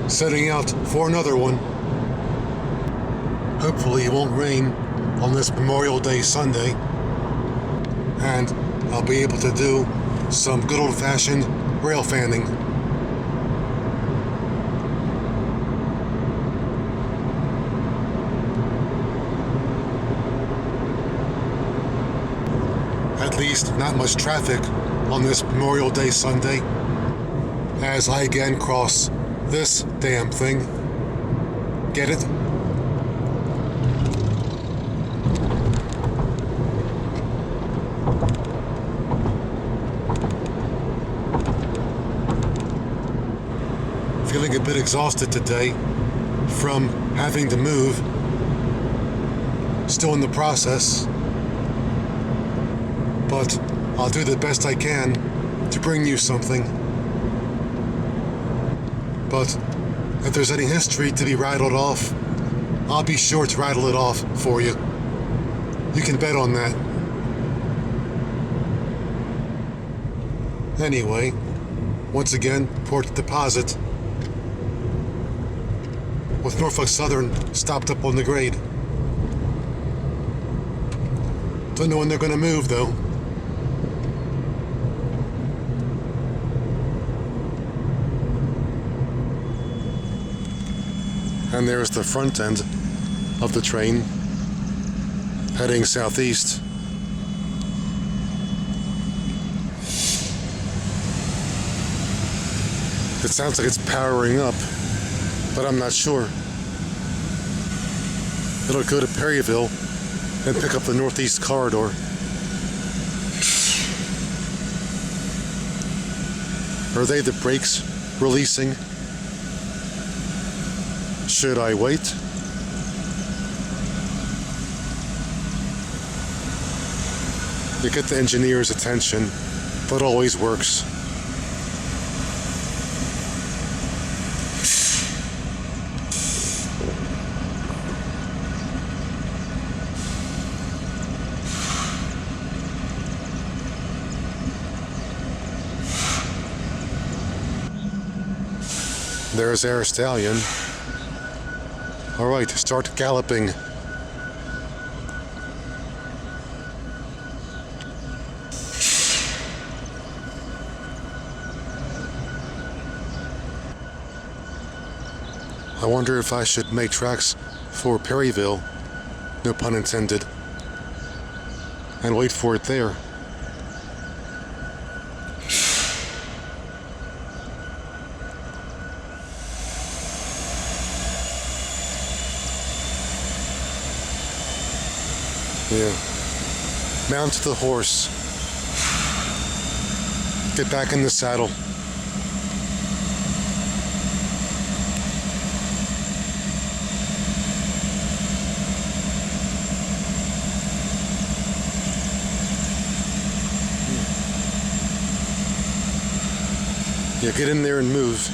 setting out for another one. Hopefully it won't rain on this Memorial Day Sunday, and I'll be able to do some good old-fashioned railfanning. At least not much traffic on this Memorial Day Sunday as I again cross this damn thing. Get it? Feeling a bit exhausted today from having to move. Still in the process, but I'll do the best I can to bring you something. But if there's any history to be rattled off, I'll be sure to rattle it off for you. You can bet on that. Anyway, once again, port deposit. With Norfolk Southern stopped up on the grade. Don't know when they're gonna move though. And there's the front end of the train heading southeast. It sounds like it's powering up, but I'm not sure. It'll go to Perryville and pick up the northeast corridor. Are they the brakes releasing? Should I wait? You get the engineer's attention, but always works. There's our stallion. All right, start galloping. I wonder if I should make tracks for Perryville, no pun intended, and wait for it there. Yeah. Mount the horse. Get back in the saddle. Yeah, get in there and move.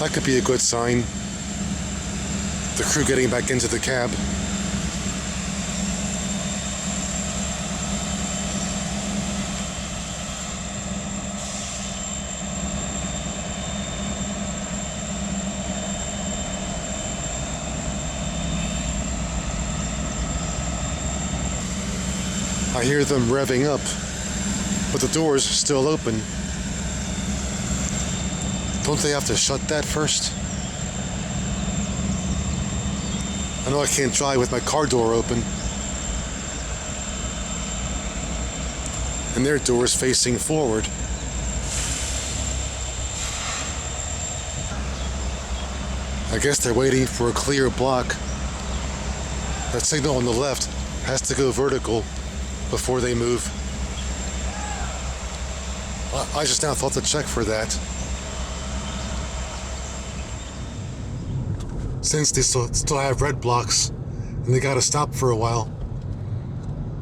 That could be a good sign. The crew getting back into the cab. I hear them revving up, but the door's still open. Don't they have to shut that first? I know I can't drive with my car door open. And their door's facing forward. I guess they're waiting for a clear block. That signal on the left has to go vertical before they move. I just now thought to check for that. Since they still have red blocks and they gotta stop for a while,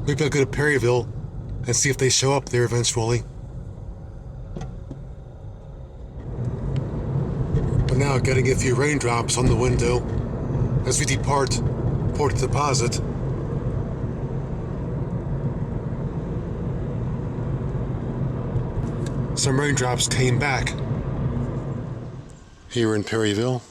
maybe I'll go to Perryville and see if they show up there eventually. But now getting a few raindrops on the window as we depart Port Deposit. Some raindrops came back here in Perryville.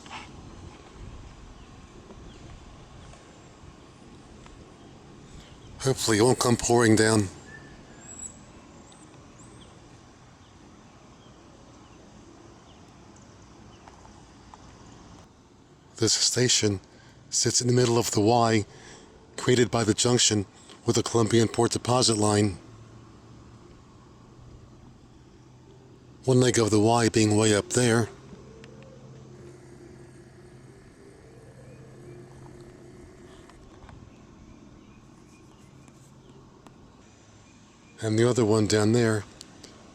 Hopefully it won't come pouring down. This station sits in the middle of the Y created by the junction with the Columbia and Port Deposit line. One leg of the Y being way up there. And the other one down there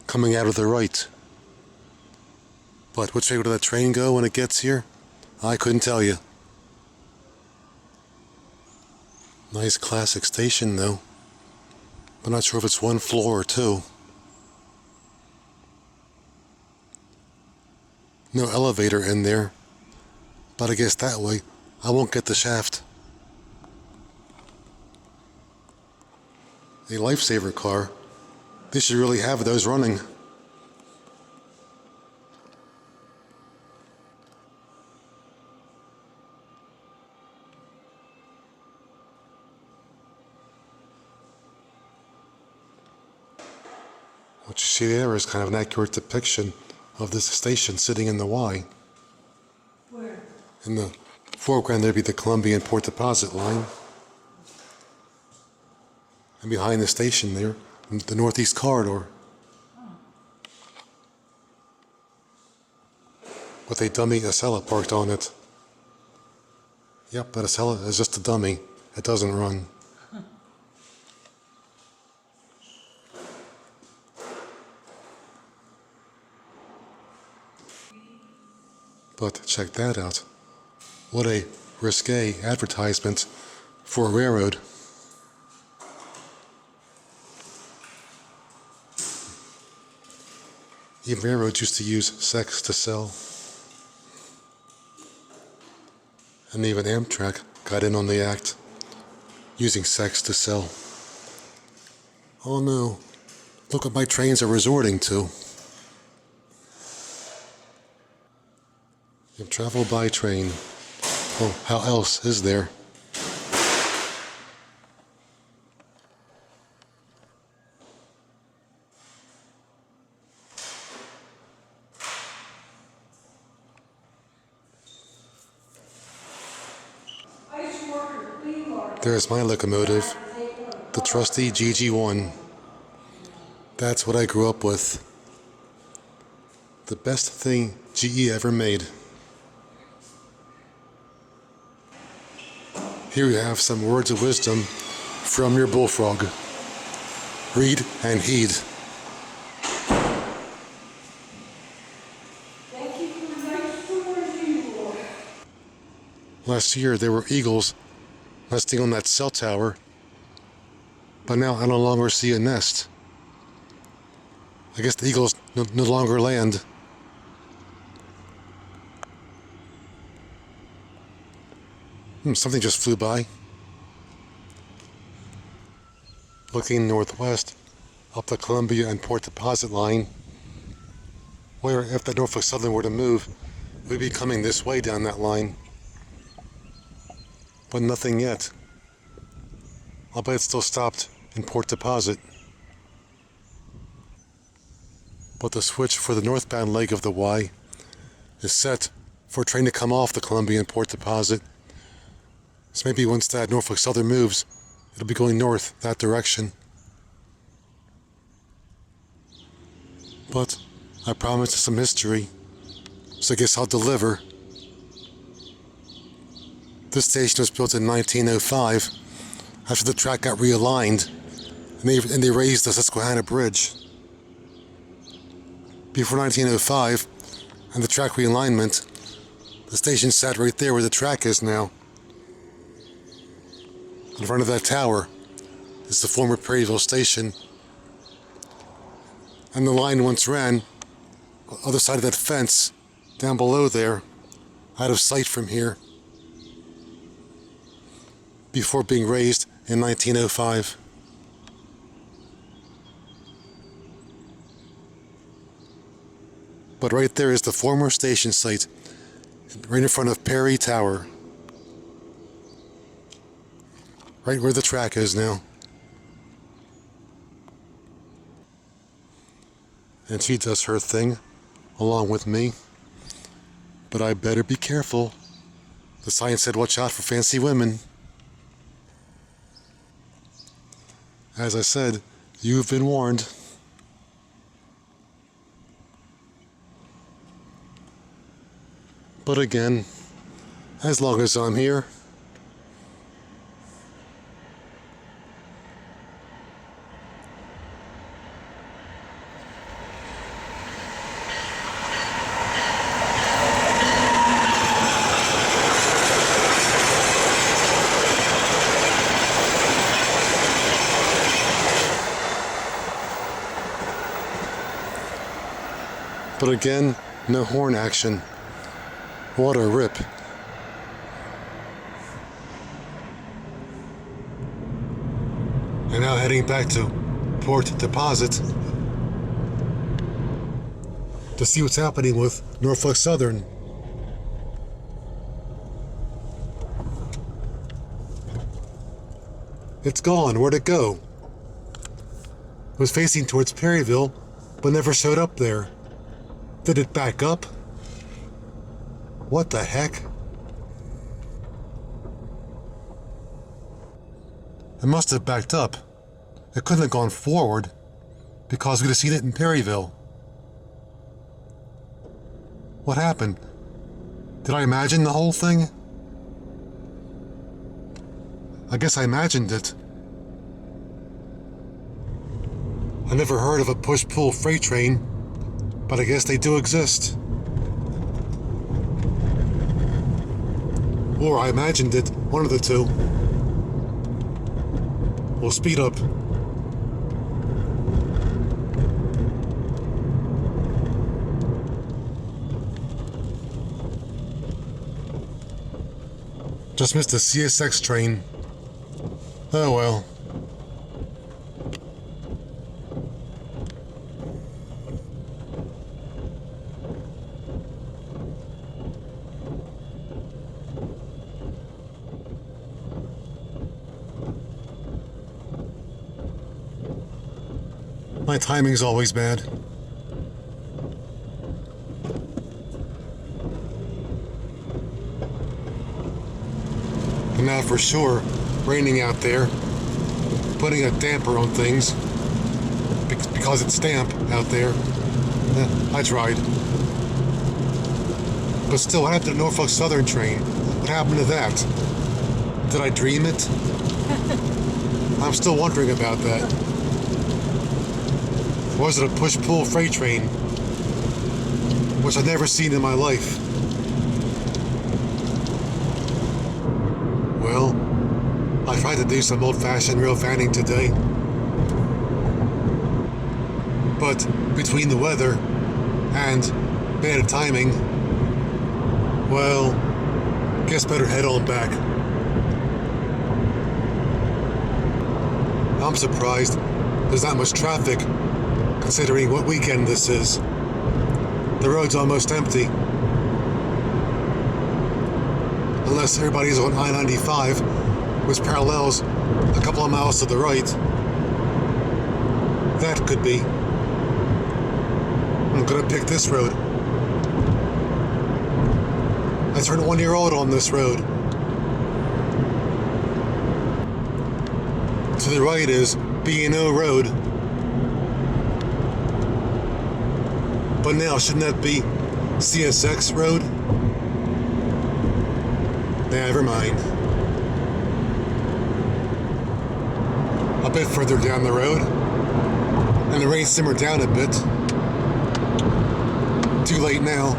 coming out of the right. But which way would that train go when it gets here? I couldn't tell you. Nice classic station though. I'm not sure if it's one floor or two. No elevator in there, but I guess that way I won't get the shaft. A lifesaver car. They should really have those running. What you see there is kind of an accurate depiction of this station sitting in the Y. Where? In the foreground there'd be the Columbia and Port Deposit line. And behind the station there, the Northeast Corridor. With a dummy Acela parked on it. Yep, that Acela is just a dummy. It doesn't run. But check that out. What a risque advertisement for a railroad. Even railroads used to use sex to sell. And even Amtrak got in on the act, using sex to sell. Oh no, look what my trains are resorting to. You travel by train. Oh, how else is there? There's my locomotive, the trusty GG1. That's what I grew up with. The best thing GE ever made. Here you have some words of wisdom from your bullfrog. Read and heed. Last year there were eagles nesting on that cell tower, but now I no longer see a nest. I guess the eagles no longer land. Something just flew by. Looking northwest, up the Columbia and Port Deposit line, where if the Norfolk Southern were to move, we'd be coming this way down that line. But nothing yet. I'll bet it's still stopped in Port Deposit. But the switch for the northbound leg of the Y is set for a train to come off the Columbia and Port Deposit. So maybe once that Norfolk Southern moves, it'll be going north that direction. But I promised some history, so I guess I'll deliver. This station was built in 1905 after the track got realigned and they raised the Susquehanna Bridge. Before 1905 and the track realignment, the station sat right there where the track is now. In front of that tower is the former Perryville station, and the line once ran other side of that fence down below there, out of sight from here, before being raised in 1905. But right there is the former station site, right in front of Perry Tower, right where the track is now. And she does her thing along with me, but I better be careful. The sign said, "Watch out for fancy women." As I said, you've been warned. But again, as long as I'm here, but again, no horn action. What a rip. And now heading back to Port Deposit to see what's happening with Norfolk Southern. It's gone. Where'd it go? It was facing towards Perryville, but never showed up there. Did it back up? What the heck? It must have backed up. It couldn't have gone forward, because we'd have seen it in Perryville. What happened? Did I imagine the whole thing? I guess I imagined it. I never heard of a push-pull freight train, but I guess they do exist. Or I imagined it, one of the two. We'll speed up. Just missed a CSX train. Oh well. My timing's always bad. And now for sure, raining out there, putting a damper on things, because it's damp out there. I tried. But still, what happened to the Norfolk Southern train? What happened to that? Did I dream it? I'm still wondering about that. Was it a push-pull freight train? Which I've never seen in my life. Well, I tried to do some old-fashioned railfanning today. But between the weather and bad timing, well, guess better head on back. I'm surprised there's not much traffic, considering what weekend this is. The road's almost empty. Unless everybody's on I-95, which parallels a couple of miles to the right. That could be. I'm gonna pick this road. I turned 1 year old on this road. To the right is B&O Road. But now, shouldn't that be CSX Road? Never mind. I'll bit further down the road, and the rain simmered down a bit. Too late now.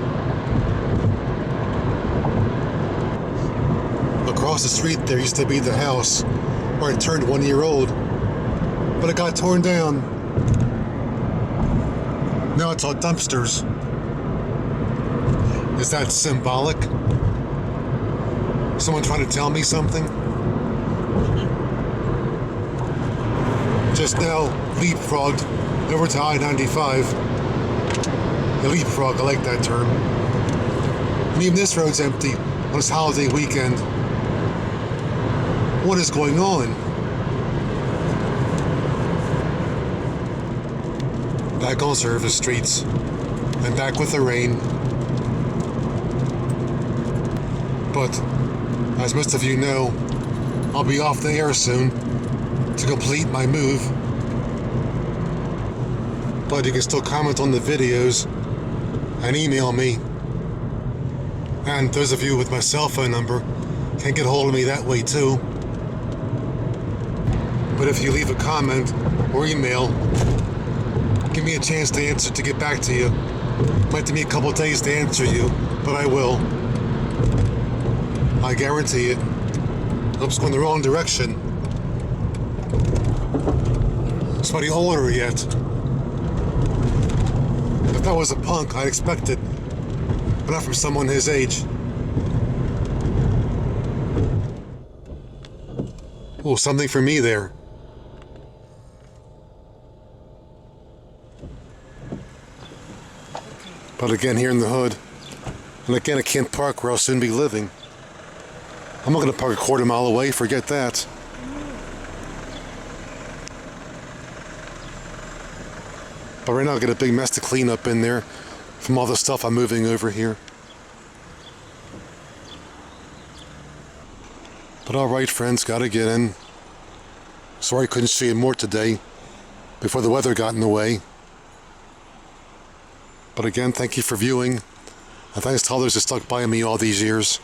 Across the street there used to be the house where I turned 1 year old, but it got torn down. Now it's all dumpsters. Is that symbolic? Someone trying to tell me something? Just now, leapfrogged over to I-95. The leapfrog, I like that term. And even this road's empty on this holiday weekend. What is going on? Back on service streets, and back with the rain. But, as most of you know, I'll be off the air soon to complete my move. But you can still comment on the videos and email me. And those of you with my cell phone number can get hold of me that way too. But if you leave a comment or email, give me a chance to answer, to get back to you. Might take me a couple days to answer you, but I will. I guarantee it. Oops, going the wrong direction. Somebody older yet. If that was a punk, I'd expect it. But not from someone his age. Oh, something for me there. But again, here in the hood. And again, I can't park where I'll soon be living. I'm not going to park a quarter mile away, forget that. But right now I got a big mess to clean up in there from all the stuff I'm moving over here. But alright friends, gotta get in. Sorry I couldn't see you more today, before the weather got in the way. But again, thank you for viewing, and thanks to others who stuck by me all these years.